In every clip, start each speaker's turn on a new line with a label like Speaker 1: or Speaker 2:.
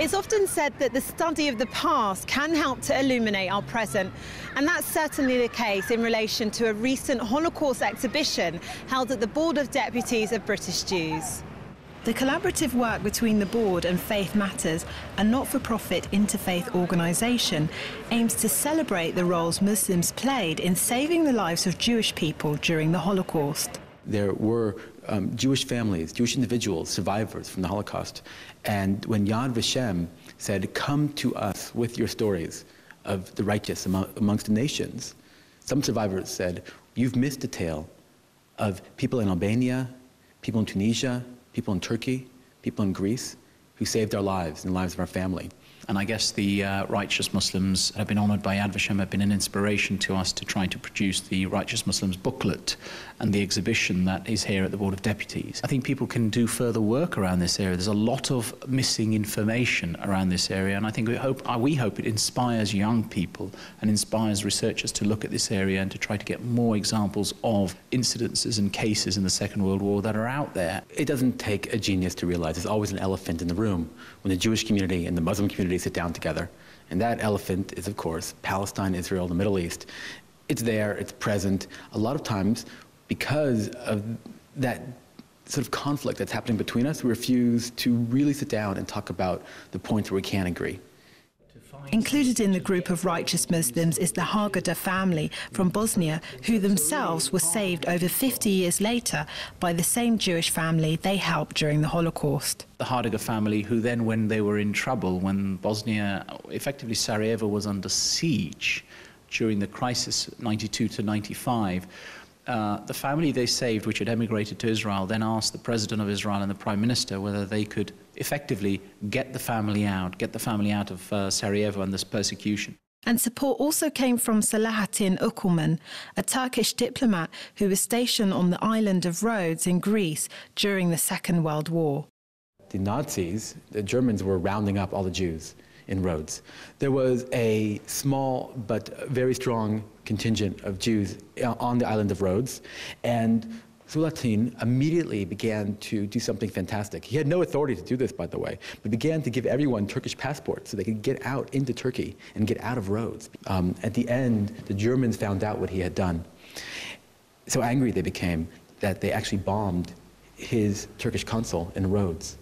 Speaker 1: It's often said that the study of the past can help to illuminate our present, and that's certainly the case in relation to a recent Holocaust exhibition held at the Board of Deputies of British Jews. The collaborative work between the board and Faith Matters, a not-for-profit interfaith organisation, aims to celebrate the roles Muslims played in saving the lives of Jewish people during the Holocaust.
Speaker 2: There were Jewish families, Jewish individuals, survivors from the Holocaust. And when Yad Vashem said, "Come to us with your stories of the righteous amongst the nations," some survivors said, "You've missed the tale of people in Albania, people in Tunisia, people in Turkey, people in Greece, who saved our lives and the lives of our family."
Speaker 3: And I guess the Righteous Muslims have been honoured by Yad Vashem, have been an inspiration to us to try to produce the Righteous Muslims booklet and the exhibition that is here at the Board of Deputies. I think people can do further work around this area. There's a lot of missing information around this area, and I think we hope it inspires young people and inspires researchers to look at this area and to try to get more examples of incidences and cases in the Second World War that are out there.
Speaker 2: It doesn't take a genius to realize there's always an elephant in the room when the Jewish community and the Muslim community sit down together. And that elephant is, of course, Palestine, Israel, the Middle East. It's there, it's present. A lot of times, because of that sort of conflict that's happening between us, we refuse to really sit down and talk about the points where we can't agree.
Speaker 1: Included in the group of righteous Muslims is the Haggadah family from Bosnia, who themselves were saved over 50 years later by the same Jewish family they helped during the Holocaust.
Speaker 3: The Haggadah family, who then, when they were in trouble, when Bosnia, effectively Sarajevo, was under siege during the crisis 92 to 95, the family they saved, which had emigrated to Israel, then asked the President of Israel and the Prime Minister whether they could effectively get the family out of Sarajevo and this persecution.
Speaker 1: And support also came from Selahattin Ukulman, a Turkish diplomat who was stationed on the island of Rhodes in Greece during the Second World War.
Speaker 2: The Nazis, the Germans, were rounding up all the Jews in Rhodes. There was a small but very strong contingent of Jews on the island of Rhodes, and Selahattin immediately began to do something fantastic. He had no authority to do this, by the way, but began to give everyone Turkish passports so they could get out into Turkey and get out of Rhodes. At the end, the Germans found out what he had done. So angry they became that they actually bombed his Turkish consul in Rhodes.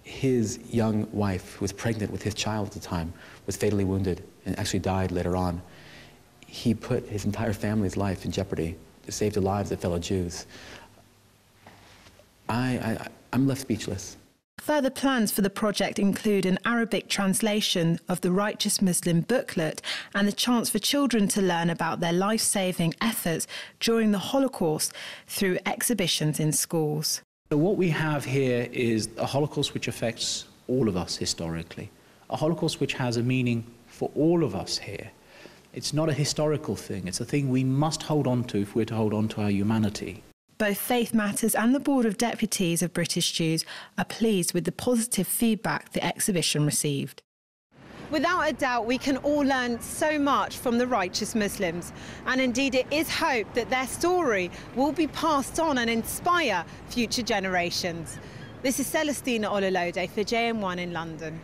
Speaker 2: His young wife, who was pregnant with his child at the time, was fatally wounded and actually died later on. He put his entire family's life in jeopardy to save the lives of fellow Jews. I'm left speechless.
Speaker 1: Further plans for the project include an Arabic translation of the Righteous Muslim booklet and the chance for children to learn about their life-saving efforts during the Holocaust through exhibitions in schools.
Speaker 3: So what we have here is a Holocaust which affects all of us historically, a Holocaust which has a meaning for all of us here. It's not a historical thing, it's a thing we must hold on to if we're to hold on to our humanity.
Speaker 1: Both Faith Matters and the Board of Deputies of British Jews are pleased with the positive feedback the exhibition received. Without a doubt, we can all learn so much from the righteous Muslims, and indeed it is hoped that their story will be passed on and inspire future generations. This is Celestina Ololode for JM1 in London.